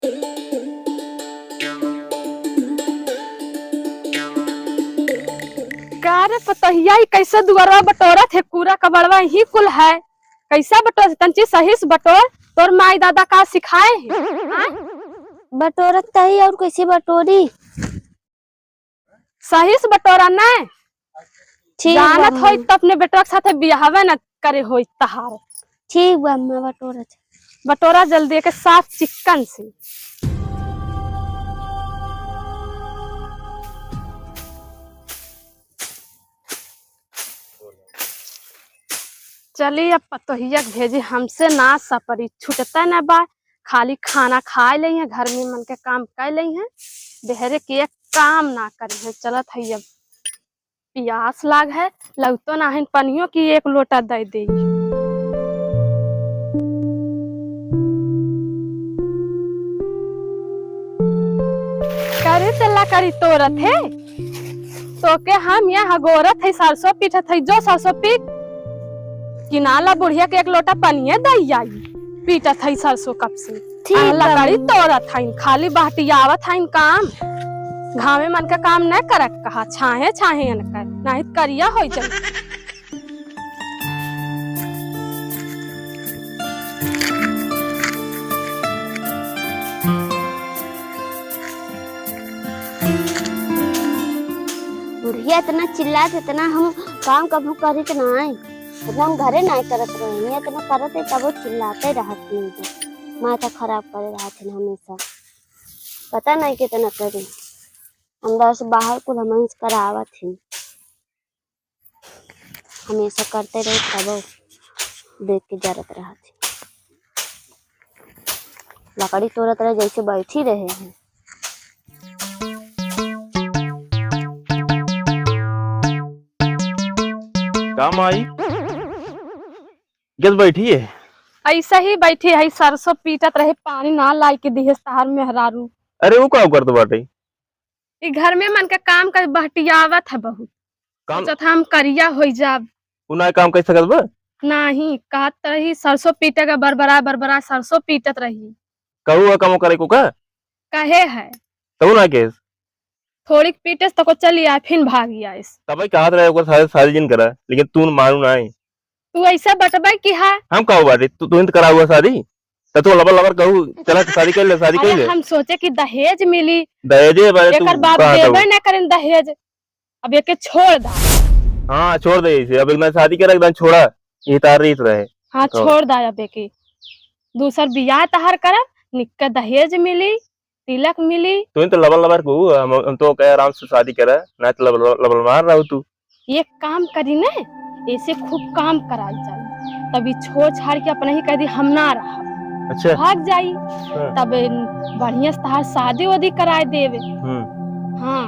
का रे पतहिया कैसे दुआरवा बटोरा थे कूड़ा कबड़वा ही कुल है। कैसा बटोर तंची सही से बटोर। तोर माई दादा का सिखाए है बटोरत ही और कैसे बटोरी सही से बटोरा न ठीक जानत होई त अपने बेटवा के साथे बियाहवे न करे होई तहार। ठीक बा मैं बटोरत बटोरा जल्दी के साफ चिकन से। चलिए अब पतोहिया भेजे हमसे ना सपरी छुटता न बा। खाली खाना खा ले हैं घर में मन के काम कर ले हैं बेहरे के काम ना करे हैं। चलत है अब प्यास लाग है लगतो ना है पनियों की एक लोटा दे दे। करे चला करी तोरत है तो के हम यहाँ गोरत है सरसों पीटत है जो सरसों पीट किनाला बुढ़िया के एक लोटा पनिया दई आई पीटत है सरसों कब से लकड़ी तोड़त है खाली बहटियावत है काम घामे मन का काम न करक कहा छाहे छाहे न कर नहीं करिया हो चल। बुढ़िया इतना चिल्लात इतना हम काम कभू करी के ना इतना हम घरे नहीं करत रहे इतना करत है तब चिल्लाते रहत नहीं माथा खराब करे रहत है हमेशा पता नहीं कितना करी अंदर से बाहर कुल हम करावत है हमेशा करते रहे तब देख के जरत रहत है लकड़ी तोड़त रहे जैसे बैठी रहे हैं। काम आई गैस बैठी है ऐसा ही बैठी है सरसों पीटत रहे पानी ना लाई के दिहे सहार मेहरारू। अरे वो काम करते बाटे घर में मन का काम कर बहटियावत है बहुत काम हम करिया हो जाब उना काम कर सकत बा नहीं कहत रही सरसों पीटे का बरबरा सरसों पीटत रही कहू काम करे को का कहे है तो ना केस थोड़ी पीटे तो को चली आए फिर भागिया इस तब कहत रहे ओकर सारे सारी दिन करा लेकिन तू मानू ना तू ऐसा बटबाई की है हम कहू बाटे तू इंत करा हुआ शादी तो लबर लबर कहू चला शादी कर ले शादी कर ले। हम सोचे कि दहेज मिली दहेजे बारे तू एकर बाप देबे ना करें दहेज अब एके छोड़ दा। हां छोड़ दे इसे अब एकदम शादी कर एकदम छोड़ा ये तार रीत रहे। हां छोड़ दा अब एके दूसर बियाह तहार कर निक्का दहेज मिली तिलक मिली तू तो लबर लबर कहू हम तो कह आराम से शादी करे ना तो लबर मार रहा तू ये काम करी ना ऐसे खूब काम कराई जाए तभी छोड़ छाड़ के अपने ही कह दी हम ना रहा अच्छा भाग जाई तब बढ़िया से तहार शादी वादी कराए देवे। हाँ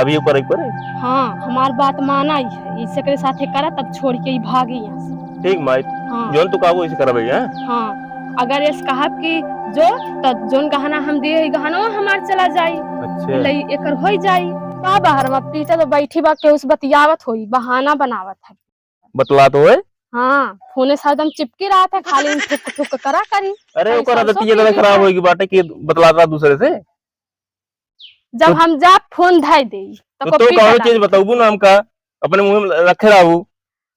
अभी ऊपर एक पर हाँ हमार बात माना ही है इसे के साथे करा तब छोड़ के ही भागी यहाँ से। ठीक माई हाँ जोन तू काबू इसे करा भैया। हाँ अगर इस कहब की जो तब जोन गहना हम दिए गहना हमार चला जाई अच्छा लई एकर होई जाई का बाहर में पीछे तो बैठी बा के उस बतियावत होई बहाना बनावत है बतला तो है। हाँ फोने से एकदम चिपकी रहा था खाली ठुक ठुक करा करी। अरे ओकर आदत ये गला खराब होगी बाटे कि बतलाता दूसरे से जब तो, हम जा फोन धाई दे तो कौन चीज बताऊबू नाम का अपने मुंह में रखे रहू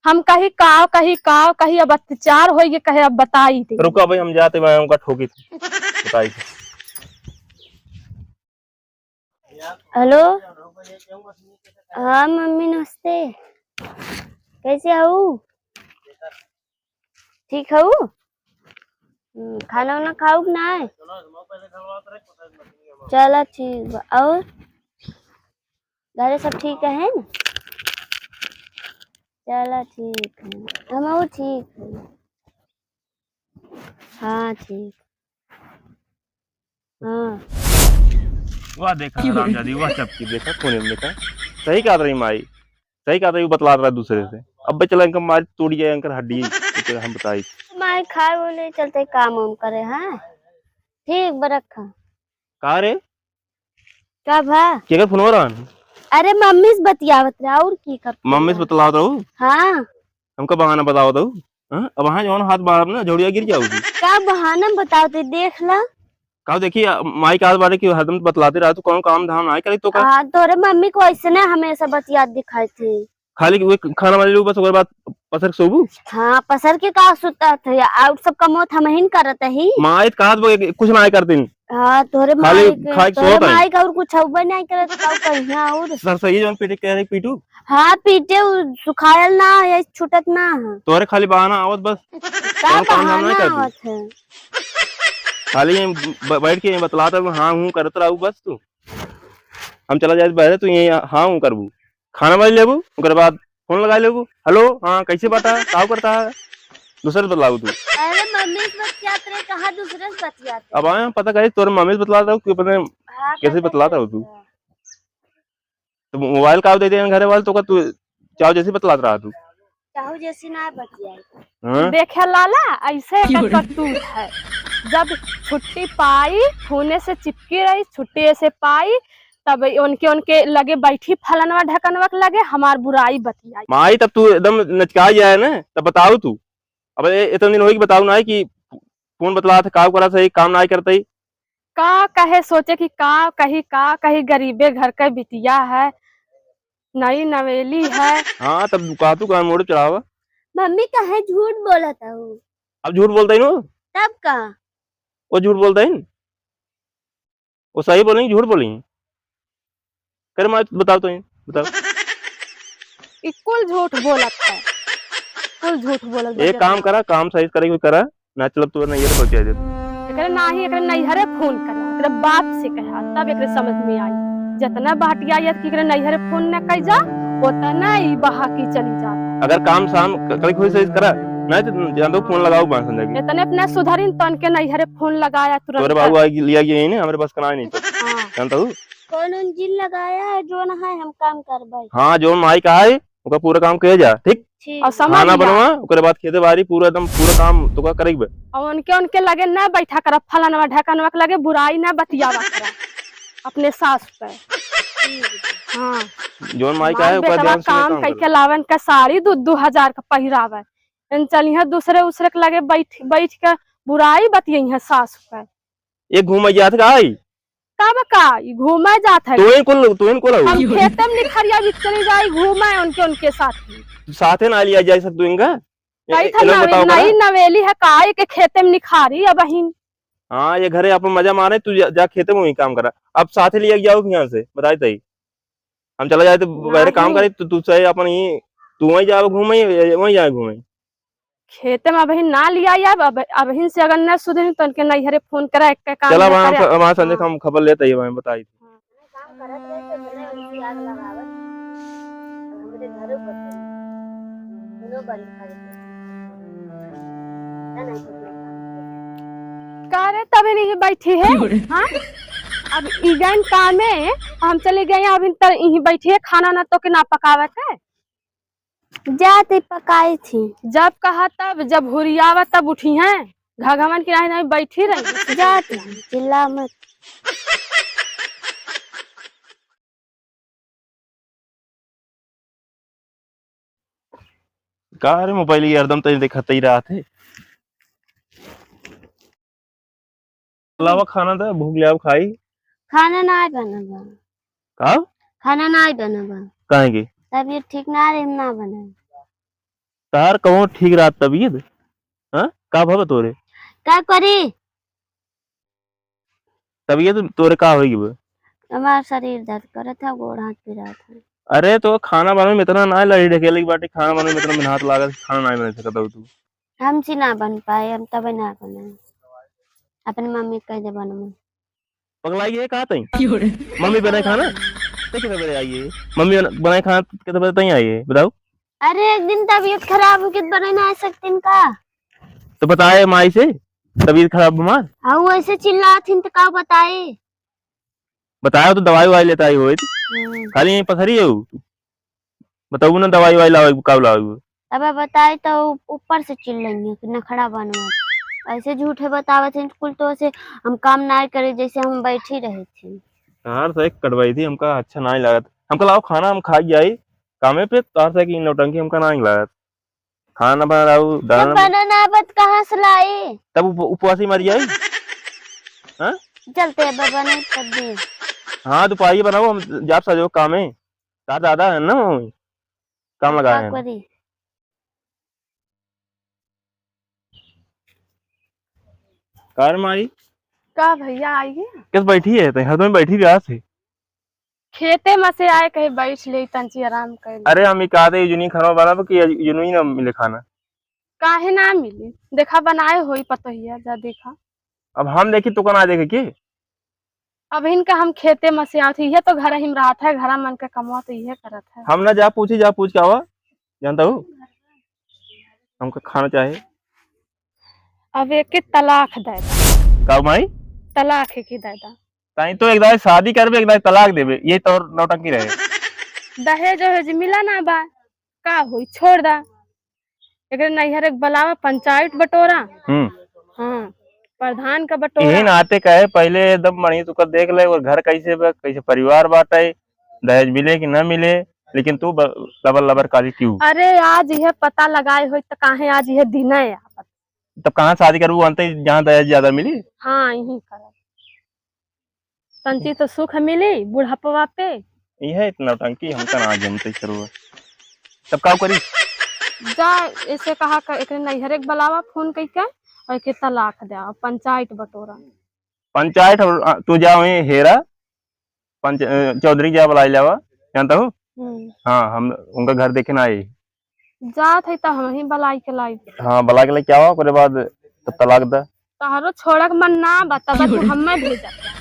हम कहीं कहीं अब अत्याचार होई कहे अब बताई दे। रुका भाई हम जाते मैं उनका ठोकी थी बताई थी। हेलो हाँ मम्मी नमस्ते कैसे हो ठीक हो खाना वाना खाऊ ना चलो ठीक और घर सब ठीक है ना चलो ठीक है हम ठीक है हाँ ठीक हाँ वाह देखा रामजादी वाह चपकी देखा कोने में देखा सही कहा रही माई सही कहा रही बतला रहा दूसरे से अब चला इनका मार तोड़ी जाए अंकर हड्डी हम बताई माई खाए बोले चलते काम हम करे हैं ठीक बरखा कहा रे क्या भा क्या फोन हो रहा अरे मम्मी से बतियावत रहा और की कर मम्मी से बतला दो हाँ हमका बहाना बताओ दो अब वहाँ जो हाथ बाहर ना जोड़िया गिर जाओगी क्या बहाना बताओ तो देख ला का देखी माई का बारे की हरदम बतलाते रहा तू कौन काम धाम ना करे तो का हाँ तोरे मम्मी को ऐसे ने हमेशा बतियात दिखाई थे। खाली वे खाना वाले लोग बस ओकर बाद पसर के सोबू हाँ पसर के का सुता थे आउट सब कमोत हम ही करत ही। माई कहा कुछ ना करतीन हाँ तोरे खाली माई खाई के तोरे सोत है माई का और कुछ हुआ नहीं करत का कहिया और। सर सही जौन पीटे कह रही पीटू हाँ पीटे सुखायल ना है छुटत ना है। तोरे खाली बहाना आवत बस का कौन काम धाम नहीं बहाना करती आवत है। खाली बैठ के बतलाता हाँ हूँ करत रहू बस तू हम चला जाए बहरे तू यही हाँ हूँ करबू खाना वाली लेबू ओकर बाद फोन लगा लेबू हेलो हाँ कैसे बता का करता है दूसरे बतलाऊ तू अरे मम्मी से बतियात रहे कहा दूसरे से बतियात अब आए पता करे तोरे मम्मी से बतलाता हूँ कि पता हाँ कैसे बतलाता हो तू तो मोबाइल का दे दे घर वाले तो का तू चाहो जैसे बतलाता रहा तू चाहू जैसी ना बतियाई। हाँ देखे लाला ऐसे एक करतूत है। जब छुट्टी पाई होने से चिपकी रही छुट्टी ऐसे पाई तब उनके उनके लगे बैठी फलनवा ढकनवा के लगे हमार बुराई बतियाई। माई तब तू एकदम नचका जाए ना तब बताऊ तू अब इतने दिन होगी बताऊ ना कि फोन बतला था काम करा सही काम ना करते का कहे सोचे कि का कहीं गरीबे घर का बिटिया है नई नवेली है। हाँ तब कहा तू कहा मोड़ चढ़ावा मम्मी कहे झूठ बोला था वो। अब झूठ बोलता ही नो तब का वो झूठ बोलता ही वो सही बोलेंगे झूठ बोलेंगे कर मैं बताओ तो बताओ कुल झूठ बोलत है कुल झूठ बोलत एक काम करा काम सही करे कोई करा ना चलब तू नहीं ये पहुंचा दे एकरे नाही एकरे नैहरे फोन करा एकरे बाप से कहा तब एकरे समझ में आई जितना बहटिया आई कि एकरे नैहरे फोन न कई जा उतना ही बहा की चली जा। अगर काम शाम कभी कोई सही करा नहीं तो जान दो फोन लगाओ बांस संजा इतने अपने सुधरिन तन के नैहरे फोन लगाया तुरंत। तोरे बाबू आ लिया गया यही ना हमारे पास करा नहीं तो हाँ जानता हूँ कौन जिन लगाया है जो ना है हम काम करवाई। हाँ जो माई का है उसका पूरा काम किया जा ठीक ठीक और समझ खाना लिया। बनवा उसके बाद खेते बाड़ी पूरा एकदम पूरा काम तो का करेगी और उनके लगे न बैठा कर फलानवा ढकनवा के लगे बुराई न बतियावा करा अपने सास पे। हाँ जो माई का है मार उसका बेटवा ध्यान से काम काम कई कर के लावन का साड़ी 2,000 का पहिरावे इन चलिए दूसरे उसरे के लगे बैठ के बुराई बतियई है सास पे। ये घूम जात का आई कब का घूमे जात है तो इनको हम खेतम निखरिया भी चली जाई घूमे उनके साथ साथे ना लिया जा सकते इनका कई था नई नवेली है काय के खेते में निखारी अब बहिन। हाँ ये घरे अपन मजा मारे तू जा खेते में वही काम करा अब साथे लिया जाओ यहाँ से बताए तही हम चला जाए तो बाहर काम करे तो तू सही अपन ही तू वही जाओ घूमे वही जाए घूमे खेते में अबहिन ना लिया अब अबहिन से अगर न सुधे तो उनके नैहरे फोन करा एक का काम चला न करे। वहां संजय हम खबर लेते ही मैं बताई काम करत रहे तो भले उनकी आग लगावत हमरे घरे बतई दोनों बंद कर दे नहीं तो करे तभी नहीं बैठी है। हाँ अब इगन काम में हम चले गए अभी तक यहीं बैठी है खाना ना तो के ना पकावत है जाते पकाई थी जब कहा तब जब हुरियावा तब उठी हैं घगमन की नहीं बैठी रही जाते चिल्ला मत। का रे मोबाइल ये हरदम तो दिखाते ही रहा थे अलावा खाना था भूख लिया खाई खाना ना बनबा का खाना ना बनबा कहेंगे तबीयत ठीक ना रहे ना बना तार कहो ठीक रहा तबीयत हाँ का भव तोरे का करी तबीयत तोरे का होगी वो हमारा शरीर दर्द कर था गोड़ हाथ पिरा था। अरे तो खाना बनाने में इतना ना लड़ी ढकेले की बाटे खाना बनाने में इतना मेहनत लागत खाना नहीं बना सकता हो तू हमसे ना बन पाए हम तब ना बनाए अपनी मम्मी कह दे बनवा पगलाई है कहा तई मम्मी बनाए खाना कैसे बजे आई है मम्मी बनाए खाना कैसे बजे तई आई है बताओ अरे एक दिन तबीयत खराब हो के बना ना सकते इनका तो बताए माई से तबीयत खराब बीमार हाँ वो ऐसे चिल्ला थी तो का बताए बताया तो दवाई वाई लेता आई हो खाली यहीं पथरी है बताऊ ना दवाई वाई लाओ कब लाओ अब बताए तो ऊपर से चिल्लेंगे कि नखड़ा बनवा ऐसे झूठे बतावे थे कुल तो ऐसे हम काम ना करे जैसे हम बैठी रहे थे तार से कटवाई थी हमका अच्छा नहीं लागत हमका लाओ खाना हम खा जाए कामे पे तार से की नौटंकी हमका नहीं लागत खाना बना लाओ बनाना बत कहाँ से लाए तब उपवासी मर जाए हाँ चलते हैं बाबा ने कर दिए। हाँ दोपहर बनाओ, हम जाप सजो काम है तार दादा है ना वहीं, काम लगाए का हैं। करी कार मारी का भैया आइए किस बैठी है तो में बैठी ब्याह से। खेते में से आए कहीं बैठ ले तंची आराम कर ले। अरे हम कहते जुनी खाना बना कि जुनू ही ना मिले खाना। काहे ना मिली, देखा बनाए होई पतोहिया जा देखा। अब हम देखी तो कना देखे के। अब इनका हम खेते में से आती है तो घर ही रहा है, घर मन के कमवा तो ये करत है। हम ना जा पूछी, जा पूछ क्या हुआ जानता हूँ हमको खाना चाहे। अब एक तलाक दे का माई तलाक है की दादा। ताई तो एक दाई शादी करबे एक दाई तलाक देबे, ये तो नौटंकी रहे। दहेज वहेज मिला ना बा का होई छोड़ दा। एकरे नैहर एक बलावा पंचायत बटोरा। हाँ प्रधान का बटोरा। यही नाते कहे पहले एकदम बढ़िया तू कर देख ले और घर कैसे बा, कैसे परिवार बाटे, दहेज मिले कि न मिले, लेकिन तू लबर लबर काली क्यों। अरे आज यह पता लगाए हो तो काहे आज यह दिन है। तब कहाँ शादी करूँ अंत जहाँ दहेज ज्यादा मिली। हाँ यही कर तंची तो सुख मिली बुढ़ापवा पे। यह है इतना टंकी हमका ना जमते करो तब का करी। जा ऐसे कहा कर एकरे नैहर एक बलावा फोन करके और के तलाक दे पंचायत बटोरा। पंचायत तू जा वहीं हेरा चौधरी जा बुला लावा जानता हूँ। हाँ हम उनका घर देखे ना आए जात है तो हम ही बलाई के लाई। हाँ बुला के लिए क्या हुआ उसके बाद तो तलाक दा। तहारो छोड़क मन ना बता तू हमें भेजत।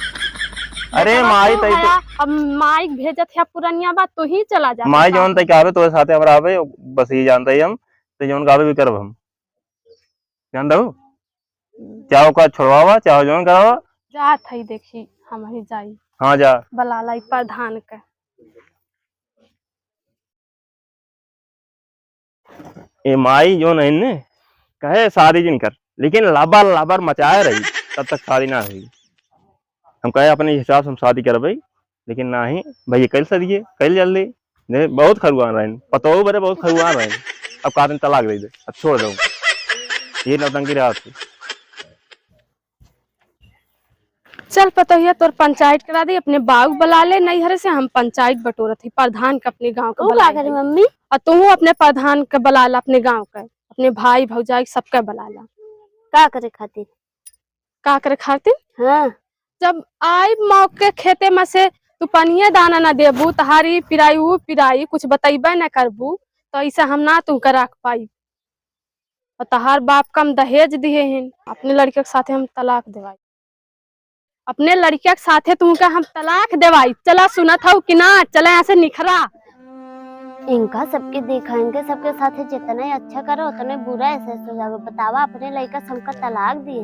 अरे माई तई तो अब माई भेजत है पुरनिया बात तू ही चला जा। माई जौन तई कहबे तो साथे हमरा आवे बस ये जानता ही हम तो जौन कहबे भी करब हम जानता हूँ। चाहो का छोड़वावा चाहो जौन करावा जात है देखी हम ही जाई। हाँ जा बला लाई प्रधान के। ये माई जो नहीं ने कहे शादी जिन कर, लेकिन लाबर लाबर मचाए रही तब तक शादी ना हुई। हम कहे अपने हिसाब से हम शादी करबे, लेकिन ना ही भैया कल सदिए कल जल्दी ने बहुत खरुआन रहे पतो बड़े बहुत खरुआन रहे। अब का दिन तलाक दे दे अब छोड़ दो ये नौटंकी रात थी। चल पतोहिया तोर पंचायत करा दी अपने बाग बुला ले नैहर से। हम पंचायत बटोरत थी प्रधान के अपने गांव का बुला करे मम्मी और तू अपने प्रधान के बुला ला अपने गांव के अपने भाई भौजाई सबके बुला ला। का करे खातिर का करे खातिर हाँ जब आई मौके खेते में से तू पनिया दाना न देबू तहारी पिराई ऊ पिराई कुछ बतेबे न करबू तो ऐसा हम ना तू कर रख पाई। और तहार बाप का हम दहेज दिए हैं अपने लड़के के साथे हम तलाक देवाई। अपने लड़के के साथे तुमका हम तलाक देवाई। चला सुनत हो कि ना चला यहाँ से निखरा। इनका सबके दिखाएंगे सबके साथ जितना ही अच्छा करो उतना बुरा ऐसे जाओ। बतावा अपने लड़का से हमका तलाक दिए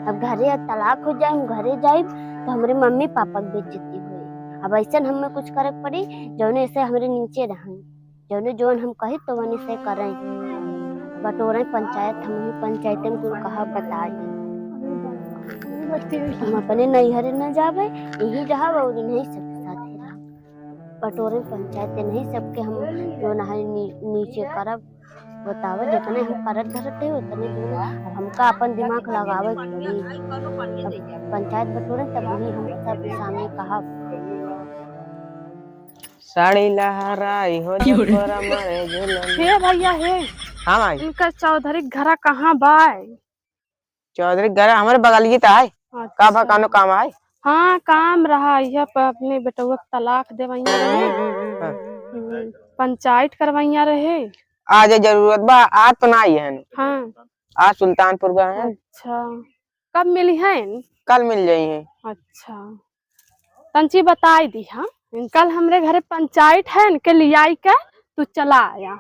अब घरे तलाक हो जाए हम घरे जाए तो हमारे मम्मी पापा की बेइज्जती हुई। अब ऐसा हमें कुछ करे पड़ी जौने ऐसे हमारे नीचे रहें जौने जोन हम कही तो वही से करें बटोरे पंचायत हम पंचायत में कुछ कहा बता दी। हम अपने नैहरे न जावे यही जहाँ और नहीं सबके साथ बटोरे पंचायत नहीं सबके हम जो नहाए नीचे करब। बतावे जितने हम करत धरते उतने जो हमका अपन दिमाग लगावे पंचायत बटोरे तब वही हम सब सामने कहा साड़ी लहराई हो जकोरा मारे झूलन। हे भैया हे हाँ भाई इनका चौधरी घरा कहाँ बाय। चौधरी घर हमारे बगल तो है का भा कानो काम है। हाँ काम रहा यह अपने बेटुआ के तलाक देवैया रहे पंचायत करवैया रहे। आज जरूरत बा आज तो नहीं है। हाँ आज सुल्तानपुर गए हैं। अच्छा कब मिली है। कल मिल जाई है। अच्छा तंची बताई दी। हाँ कल हमरे घरे पंचायत है इनके लिए आई के तू चला आया।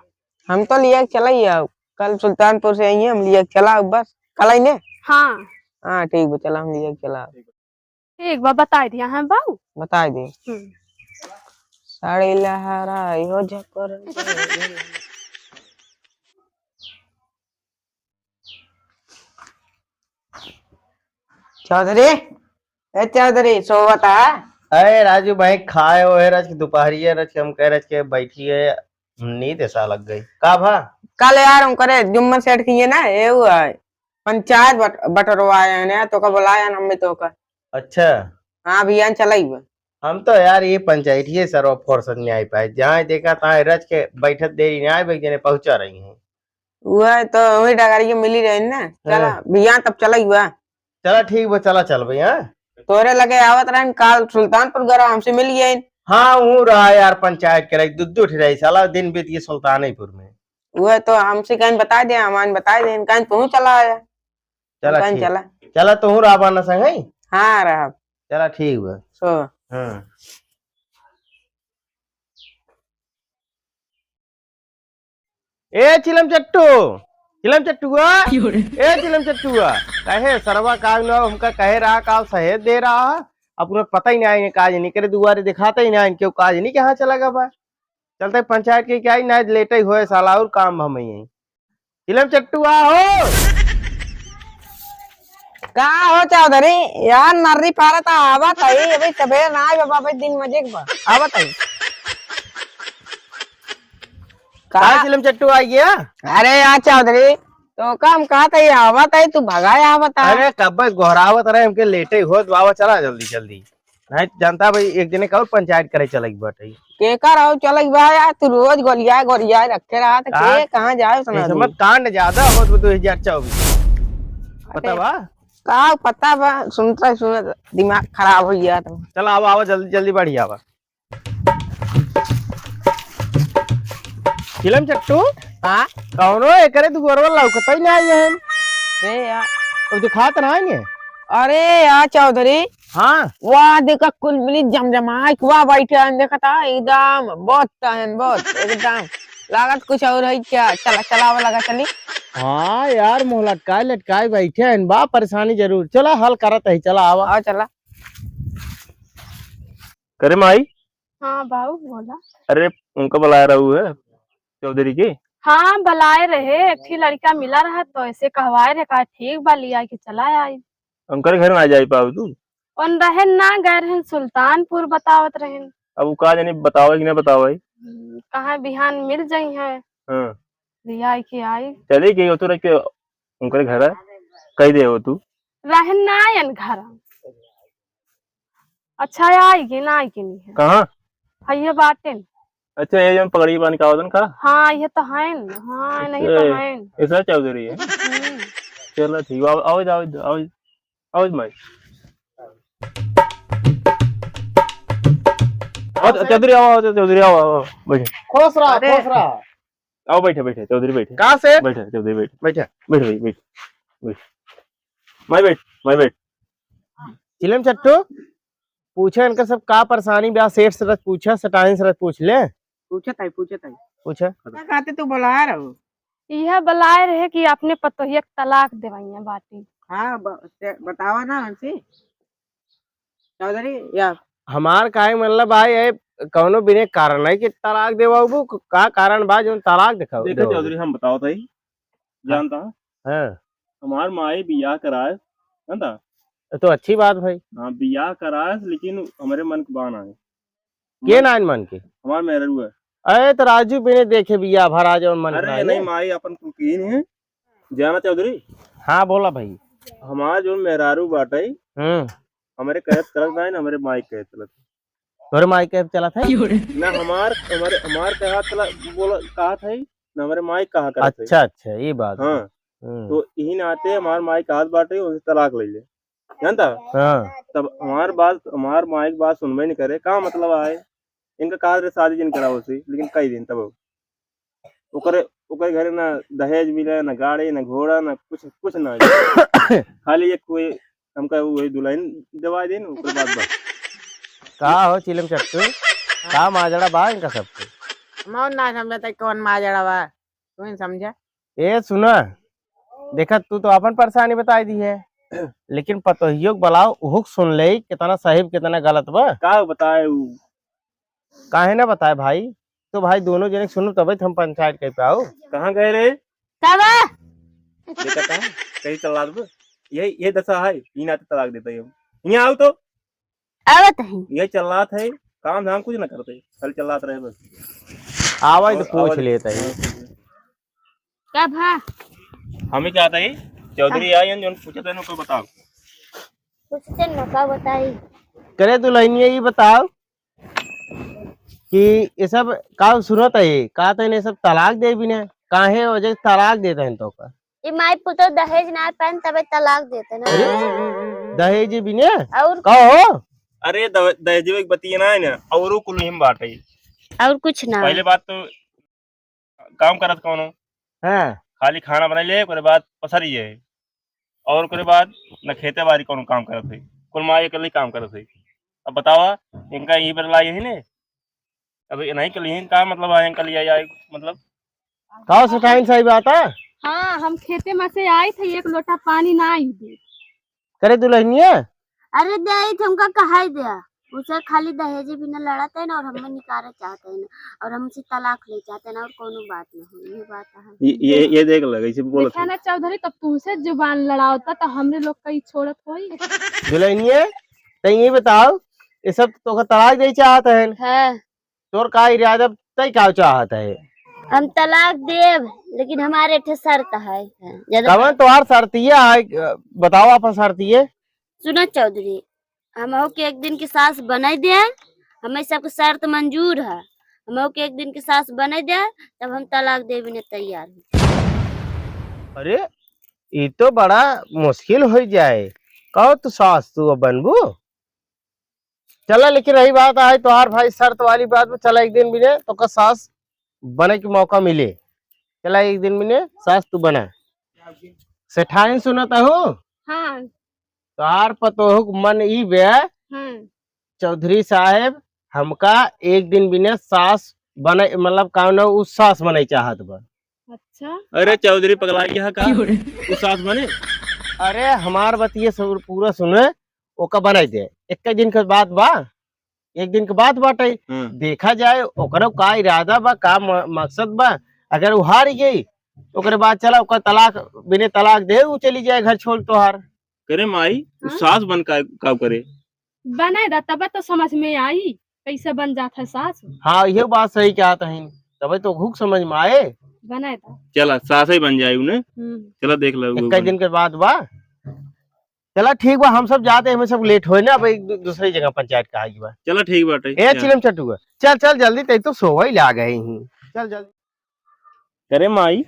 हम तो लिया चला ही आओ कल सुल्तानपुर से आई है हम लिया चला बस कल आई ने। हाँ हाँ ठीक बा चला हम लिया चला ठीक बा बताई दिया है बाबू बता दे। साड़ी लहराई हो जकोरा चौधरी ए चौधरी सोवत है। अरे राजू भाई खाए हो रच दोपहरिया रच हम कह रच के बैठी है नींद ऐसा लग गई का भा। कल यार हम करे जुम्मन सेठ किए ना ये हुआ है पंचायत बटरवाए हैं तो का बुलाया ना मम्मी तो का अच्छा हाँ अभियान चलाई बा। हम तो यार ये पंचायती सर्व फुर्सत में आई पाए, जहाँ देखा तहाँ रच के बैठत देरी नहीं आए जने पहुंचा रही हैं। वह तो वही डगारी मिली रही ना। चला अभियान तब चलाई बा। चला ठीक बा, चला चल भाई। हाँ तोरे लगे आवत रहन काल सुल्तानपुर गरा हमसे मिल गए। हाँ हूँ रहा यार, पंचायत के रही दूध रही साला दिन बीत गई सुल्तानपुर में। वह तो हमसे कहीं बता दे, हमान बता दे कहीं तू चला आया। चला कहीं ठीक, चला। चला तू राबा न संग है। हाँ रहा। चला ठीक बा। सो हाँ ए चिलम चट्टू, चिलम चट्टुआ, ए चिलम चट्टुआ, कहे सरवा काग न हमका कहे रहा काल सहेज दे रहा, अब पता ही नहीं काज नहीं करे, दुआरे दिखाता ही नहीं क्यों काज नहीं कहाँ चला गया बा। चलते पंचायत के क्या ही ना लेटे हुए साला और काम हम ही। चिलम चट्टुआ हो कहा हो चौधरी यार नर्री पारा था आवत है अभी सबेरे ना आए बाबा भाई दिन मजे के आवत है। कहा चिलम चट्टू आ गया। अरे यार चौधरी तो काम कहा था ये आवत है तू भगाया आवत है। अरे कब गोहरावत रहे हमके लेटे हो बाबा, चला जल्दी जल्दी नहीं जानता भाई एक जने का और पंचायत करे चलेगी बटे के कर आओ चल बा यार तू रोज गोलिया गोलिया रखे रहा था के कहां जाए सुना समझ कांड ज्यादा हो 2024 पता बा का पता बा सुनता सुनत दिमाग खराब हो गया तो। चल आओ आओ जल्दी जल्दी बढ़िया बा। चिलम चट्टू हां कौनो एकरे तू गोरवा लौकत ही नहीं है हम रे यार अब दिखात ना है। अरे यार चौधरी हाँ वाह देखा कुल मिली जमजमाई वाह बैठे हैं देखा था एकदम बहुत तहन बहुत एकदम लागत कुछ और है क्या। चला चलावा लगा चली। हाँ यार मुँह लटकाए लटकाए बैठे हैं बा, परेशानी जरूर चला हल करत है। चला आवा आओ चला करे माई। हाँ बाबू बोला। अरे उनका बुलाया रहू है चौधरी की। हाँ बुलाए रहे, एक ही लड़का मिला रहा तो ऐसे कहवाए रहे, कहा ठीक बा लिया के चला आई। उनके घर में आ जाई पाऊ तू। उन रहन ना गए रहन सुल्तानपुर बतावत रहन। अब वो कहा जानी बताओ कि ना बताओ भाई। कहा बिहान मिल जाई है। हाँ लिया के आई। चली गई हो तो रख के उनके घर है कही दे हो तू। रहन ना आयन घर। अच्छा आएगी ना आएगी नहीं है। कहाँ हाँ ये बातें। अच्छा ये जो पगड़ी बांध का आवतन का। हाँ ये तो है हाँ नहीं तो है। ऐसा चौधरी है। चलो ठीक आओ आओ आओ आओ आओ भाई। चौधरी आओ चौधरी आओ आओ बैठे। खुश रहा खुश रहा। आओ बैठे बैठे चौधरी बैठे। कहाँ से बैठे चौधरी बैठे बैठे बैठ भाई बैठ बैठ मैं बैठ। चिलम चट्टू पूछे इनका सब का परेशानी ब्याह सेठ से पूछा सटाइन से पूछ ले। पूछत है पूछा कहते तू बुलाया रहो। यह बुलाए रहे कि अपने पतोहिया के तलाक देवाइया बाटी। हाँ बतावा ना हमसे चौधरी या हमार काहे मतलब भाई है कौनो बिने कारण है कि तलाक देवाबू का कारण बा जो तलाक दिखाओ। देखो चौधरी हम बताओ था जानता हाँ हमार माई बियाह कराए जानता। तो अच्छी बात भाई। हाँ बियाह कराए लेकिन हमारे मन के बान आए के नाइन मन के हमार मेहरू है। अरे तो राजू बिने देखे बिया भरा जो मन। अरे नहीं माई अपन कुकीन है जाना चौधरी। हाँ बोला भाई। हमार जो मेहरारू बाटे हमारे कहत चलत ना हमारे माई कहत चलत तोरे माई के चला था ना हमार हमारे हमार कहा चला बोला कहा था ना हमारे माई कहा करत। अच्छा अच्छा ये बात। हाँ तो यही नाते हमार माई कहा बाटे उनसे तलाक ले जानता। हाँ तब हमार माई की बात सुनबे नहीं करे का मतलब आए इनका कहा शादी जिन करा उसी लेकिन कई दिन तब ओकरे घरे ना दहेज मिले ना गाड़ी ना घोड़ा ना कुछ ना खाली एक कोई हमका वही दुल्हन दवा देन उसके बाद बस। का हो चिलम चट्टू का माजड़ा बा इनका सबके। मौन ना समझता कौन माजड़ा बा तू समझा। ए सुना देखा तू तो अपन परेशानी बताई दी है लेकिन पतोहियो बुलाओ हुक सुन ले कितना सही कितना गलत बा। का बताए काहे ना बताए भाई तो भाई दोनों जने सुनो तभी हम पंचायत कह पाओ। कहाँ गए रे देखा था कहीं चला दो यही दशा है इन आते तलाक देते हम यहाँ आओ तो आवत है यही चल थे काम धाम कुछ ना करते खाली चलाते रहे बस। आवाज तो पूछ लेता है क्या भा हमें क्या आता है चौधरी आई जो पूछे थे उनको बताओ। पूछते न का बताई। करे दुल्हनिया ये बताओ कि ये सब का सुनत है का तने सब तलाक दे बिना काहे वजह से तलाक देते हैं तो का ये माई पुतो दहेज ना पान तबे तलाक देते ना। दहेज बिना और कहो अरे दहेज एक बतिया ना है ना औरो कुल हिम बाटे। और कुछ ना। पहले बात तो काम करत कौनो हाँ खाली खाना बना ले ओकरे बाद पसरी है और ओकरे बाद न खेते बाड़ी कौनो काम करत है कुल माँ अकेले काम करत है। अब बतावा इनका यही बदला यही ने अब नहीं कल यही का मतलब आए कल आए मतलब कहो सटाइन सही बात है। हाँ हम खेते में से आई थे एक लोटा पानी ना आई दी। करे दुल्हनिया अरे दहेज हमका कहा दिया उसे खाली दहेज बिना लड़ते है ना और हमें निकाले चाहते हैं ना और हमसे तलाक ले चाहते हैं ना और कोनो बात ना हो। ये बात है। ये देख लगा इसे बोलत देखा ना चौधरी तब तुमसे जुबान लड़ावता तो हमरे लोग कई छोड़त होई। दुल्हनिया तो ये बताओ ये सब तो का तलाक दे चाहत है है तोर का इरादा तय का चाहत है हम तलाक देव लेकिन हमारे ठे शर्त है ज्यादा। कवन तोहार शर्तिया है बताओ आप शर्तिये सुनो चौधरी हम के एक दिन की सास बनाई दे हमें सबके शर्त मंजूर है। हम के एक दिन की सास बनाई दे तब हम तलाक देवे ने तैयार हैं। अरे ये तो बड़ा मुश्किल हो जाए कहो तो सास तू बनबू चला लेकिन रही बात है तोहार भाई शर्त वाली बात में चला एक दिन मिले तो का सास बने के मौका मिले चला एक दिन मिले सास तू बना सेठाइन सुनता हो हाँ तोहार पतोह मन ई बे हाँ चौधरी साहेब हमका एक दिन बिना सास बने मतलब काउना उस सास बने चाहत बा। अच्छा अरे चौधरी पगला गया का उस सास बने अरे हमार बतिये सब पूरा सुने ओका बनाई दे एक दिन के बाद बा एक दिन के बाद बाटे देखा जाए ओकरो का इरादा बा का मकसद बा अगर वो हार गई ओकरे बाद चला ओकर तलाक बिना तलाक दे वो चली जाए घर छोड़ तोहार करे माई उस सास बन का करे बनाए दा तब तो समझ में आई कैसे बन जाता है सास। हाँ ये बात सही क्या है तब तो भूख समझ में आए बनाए दा चला सास ही बन जाए उन्हें चला देख लो एक दिन के बाद बा चला ठीक बा हम सब जाते हैं हमें सब लेट होए ना अब एक दूसरी जगह पंचायत का आई बा चला ठीक बाटे ए चिलम चटुआ चल चल जल्दी ते तो सोवा ही ला गए ही चल जल्दी करे माई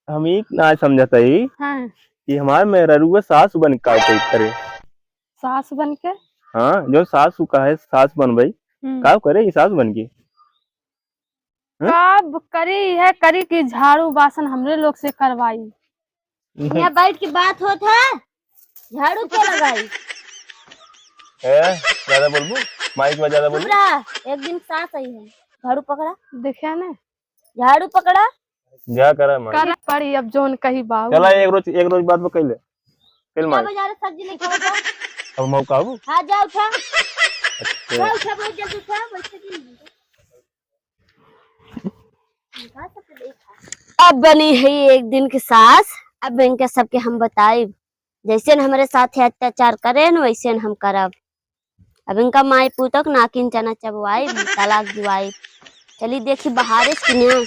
हम एक ना समझता ही हाँ कि हमारे मेहरुआ सास बन का करे सास बन के हाँ जो सास का है सास बन भाई का करे ये सास बन के कब करी है करी की झाड़ू बासन हमरे लोग से करवाई। यहाँ बैठ के बात होता है झाड़ू क्यों लगाई। ज्यादा बोलबू माइक में ज्यादा बोलबू एक दिन सास आई है झाड़ू पकड़ा देखा ना झाड़ू पकड़ा क्या करा माई कर पड़ी अब जोन कही बाबू चला एक रोज बाद में कैले फिर माई बाजार सब्जी लेके आओ जाओ। अब मौका आबू हाँ जाओ उठा जाओ उठा बहुत जल्दी उठा बैठे दिन अब बनी है एक दिन की सास अब इनके सबके हम बताए जैसे हमारे साथ अत्याचार करे न वैसे हम करब। अब इनका माई पूतक नाकिन चना चबवाई तलाक दिवाई चली देखी बहारिश की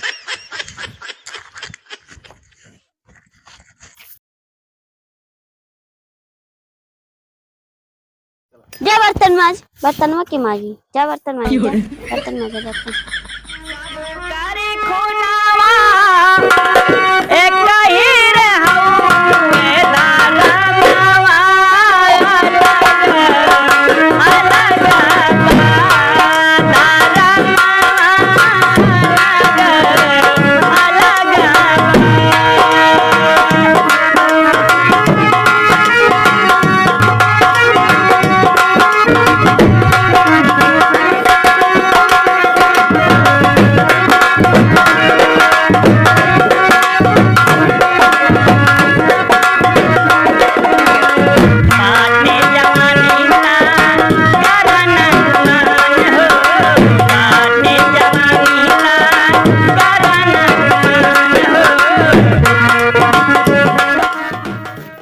जा बर्तन माज बर्तनवा की माजी जा बर्तन माज बर्तन माज बर्तन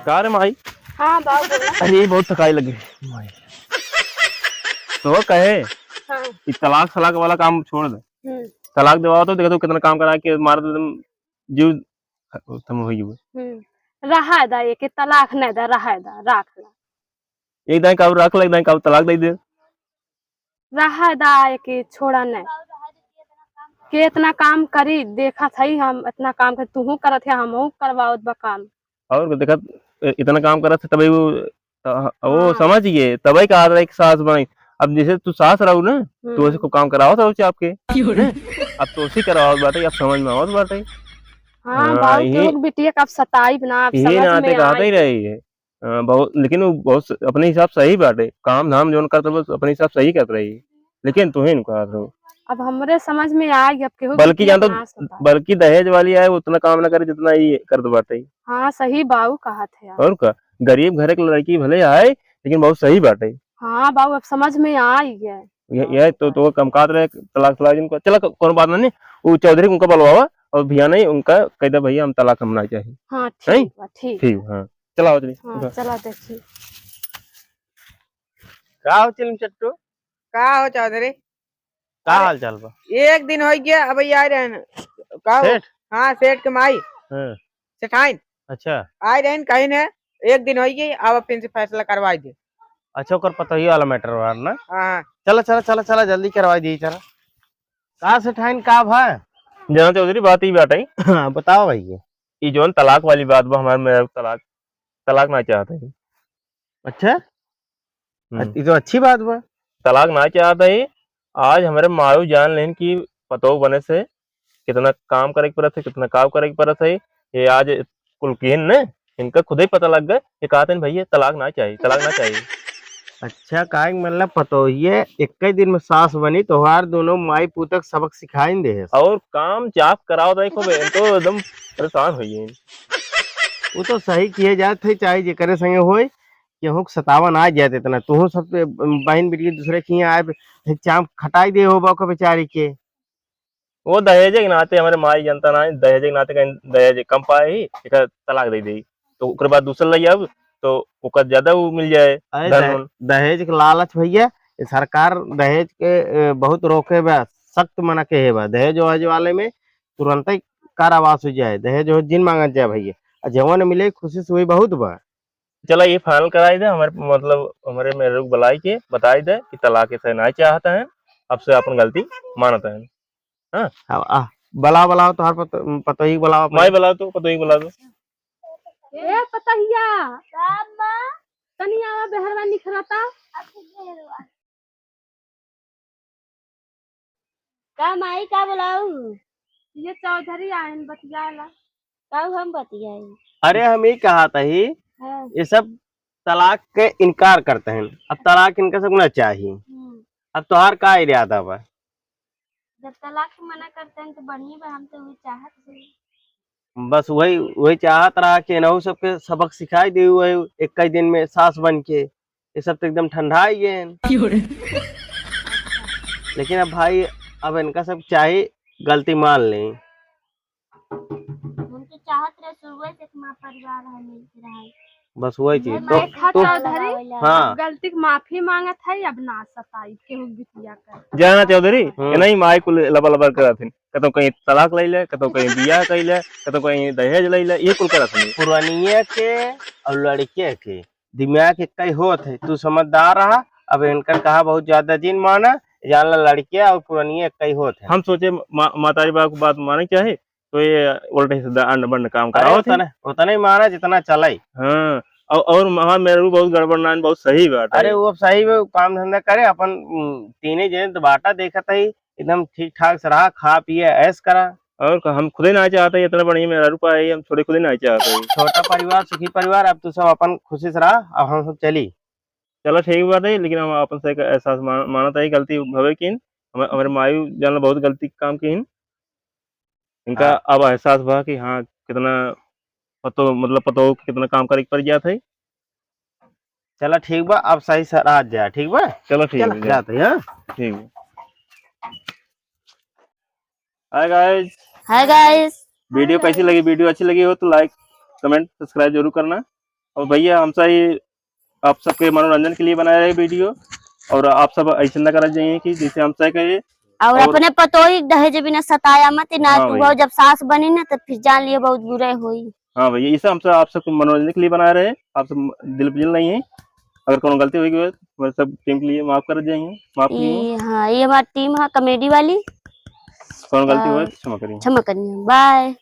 कार माई हाँ बाबू अरे बहुत थकाई लगी माई तो कहे हाँ कि तलाक सलाक वाला काम छोड़ दे तलाक दिवाओ तो देखो तो कितना काम करा के मार दे जीव खत्म हो गई रहा दा एक तलाक नहीं दा रहा दा राख ला एक दाई कब रख ले, एक दाई कब तलाक दे दे। रहा दा एक छोड़ा नहीं के इतना काम करी देखा सही हम इतना काम कर तू करत है हम करवाओ बा काम। और देखा इतना काम करा था तभी वो हाँ। समझ गए, तभी कहा था एक सास बनी। अब जैसे तू सास रहो ना, तो ऐसे को काम कराओ था उसे आपके, अब तो उसी करवाओ बात है, अब समझ में आओ बात है। हाँ हाँ, बाबू यही- तू बिटिया कब सताई बना अब यही समझ नाते में कहते ही आई। रही है। बहुत, लेकिन वो बहुत अपने हिसाब सही बाटे, काम धाम जो करते बस अपने हिसाब सही करते रही, लेकिन तू ही नहीं कहा था। अब हमरे समझ में आई अब केहू बल्कि बिटिया जान ना तो सताई। बल्कि दहेज वाली है वो उतना काम ना करे जितना ये कर दो बाटे। हाँ सही बाबू कहा थे आप। और का गरीब घर की लड़की भले आए लेकिन बहुत सही बाटे। हाँ बाबू अब समझ में आई है। ये तो कमकात रहे तलाक तलाक जिनको, चलो कोनो बात नहीं, वो चौधरी उनका बुलवावा और भैया नहीं उनका कह दे भैया हम तलाक हमना चाहिए। हाँ नहीं? ठीक बा ठीक। ठीक, हाँ चला आओ चलिए। हाँ चला देखिए का हो चिलम चट्टू, का हो चौधरी? का हाल चाल बा? एक दिन हो गया अब आए रहे न। का हो? सेठ? हाँ सेठ के माई हाँ, सेठाइन अच्छा आए रहे कहीं ने, एक दिन हो गई अब फिर से फैसला करवाई दे। अच्छा ओकर पता ही वाला मैटर वार ना। हाँ चला चला चला चला जल्दी करवा दी चला। का सेठाइन का भाई? जना चौधरी बात ही बात है, हाँ बताओ भैया। ये जो तलाक वाली बात बा हमारे मेरा तलाक तलाक ना चाहते हैं। अच्छा हम्म। ये तो अच्छी बात बा। तलाक ना चाहते ही आज हमारे मारू जान लेन की पतो बने से कितना काम करे की परत है, कितना काम करे की परत है, ये आज कुलकीन ने इनका खुद ही पता लग गए, ये कहते हैं भैया तलाक ना चाहिए, तलाक ना चाहिए। अच्छा का मतलब पतो ये एक ही दिन में सास बनी तोहार दोनों माई पुतक सबक सिखाइन दे है। और काम चाप कराओ देखो बे, तो एकदम परेशान हुई है। वो तो सही किए जाते चाहे जेकरे संगे होए केहू के सतावन आ जाते इतना तू सब बहन बेटी दूसरे की आए चाम खटाई दे हो को बेचारी के। वो दहेज के नाते हमारे माई जनता ना दहेज के नाते कहीं दहेज कम पाए ही एक तलाक दे दी, तो उसके बाद दूसरा लई अब तो ओकर ज्यादा वो मिल जाए अरे धन उन। दहेज के लालच भैया ये सरकार दहेज के बहुत रोके बा, सख्त मना के है बा। दहेज वहेज वाले में तुरंत ही कारावास हो जाए, दहेज वहेज जिन मांगत जाए भैया, और जवन मिले खुशी से हुई बहुत बा। चला ये फाइनल कराई दे हमारे मतलब हमारे मेरे को बुलाई के बताई दे कि तलाक ऐसा नहीं चाहता है, अब से अपन गलती मानता है। बलाओ बलाओ तो हर पतो ही बलाओ माई बुला तो पतो ही बुला दो। ए पतहिया तनी आवा बेहरवा निखरता का माई का बुलाऊ? ये चौधरी आयन बतियाला का हम बतियाई? अरे हम ही कहा था ही हाँ। ये सब तलाक के इनकार करते हैं, अब तलाक इनका सब ना चाहिए। अब तोहार का इरादा बा? जब तलाक के मना करते हैं तो बढ़िया बा, हम तो वही चाहत थे। बस वही वही चाहत रहा कि नहु सबके सबक सिखाई दे हुए एक ही दिन में सास बन के, ये सब तो एकदम ठंडा ही गए। लेकिन अब भाई अब इनका सब चाहे गलती मान लें। हम तो चाहत रहे शुरू से कि माँ परिवार है मिल के रहे। बस वही चीज देखा तो चौधरी हाँ गलती की माफी मांगत है अब ना सताई केहू बिटिया कर। जाना चौधरी नहीं माई को लबा लबा करथिन, कतो कहीं तलाक ले ले, कतो कहीं बियाह कर ले, कतो कहीं दहेज ले ले, ये कुल करथिन। पुरानिया के और लड़के के दिमाग एक ही होत है, तू समझदार रहा। अब इनका कहा बहुत ज्यादा जिन माना जान ला, लड़के और पुरानिया एक ही होत है। हम सोचे मातारी बाप को बात माने चाहे तो ये उल्टे सीधा अंड बंड काम अरे कराओ। उतना ही माना जितना चले। हाँ और हमारे मेरे को बहुत गड़बड़ ना बहुत सही बात है। अरे वो सही में काम धंधा करे अपन तीने जने तो बाटा देखा था ही एकदम ठीक ठाक से रहा, खा पिए ऐश करा। और हम खुद ही ना चाहते इतना बढ़िया मेरा रुपया है, हम थोड़े खुद ही ना चाहते। छोटा परिवार सुखी परिवार, अब तू सब अपन खुशी से रहा, अब हम सब चली। चलो ठीक बात है, लेकिन हम अपन से एहसास मानता है गलती भवे की हमारे मायू जान बहुत गलती काम की इनका अब एहसास हुआ कि हाँ कितना पतो कितना काम करे पर जाता है। चलो ठीक बा, अब सही से रात जाए। ठीक बा, चलो ठीक है जाते हैं। ठीक है। Hi guys, hi guys, video कैसी लगी? वीडियो अच्छी लगी हो तो लाइक कमेंट सब्सक्राइब जरूर करना। और भैया हमसा ही आप सबके मनोरंजन के लिए बनाया है वीडियो, और आप सब ऐसा ना करना चाहिए कि जैसे हमसा कहे। और अपने पतोही दहेज बिना सताया मत ना। हाँ तू भैया। जब सास बनी ना तो फिर जान लियो बहुत बुरे हुई। हाँ भैया, ये सब हम सब आप सबको मनोरंजन के लिए बना रहे हैं, आप सब दिल पिल नहीं है। अगर कोनो गलती होगी तो हमारे सब टीम के लिए माफ कर जाएंगे, माफ करिए। ये हाँ, ये हमारी टीम है कॉमेडी वाली। कोनो गलती हुआ तो क्षमा करिए। क्षमा करिए, बाय।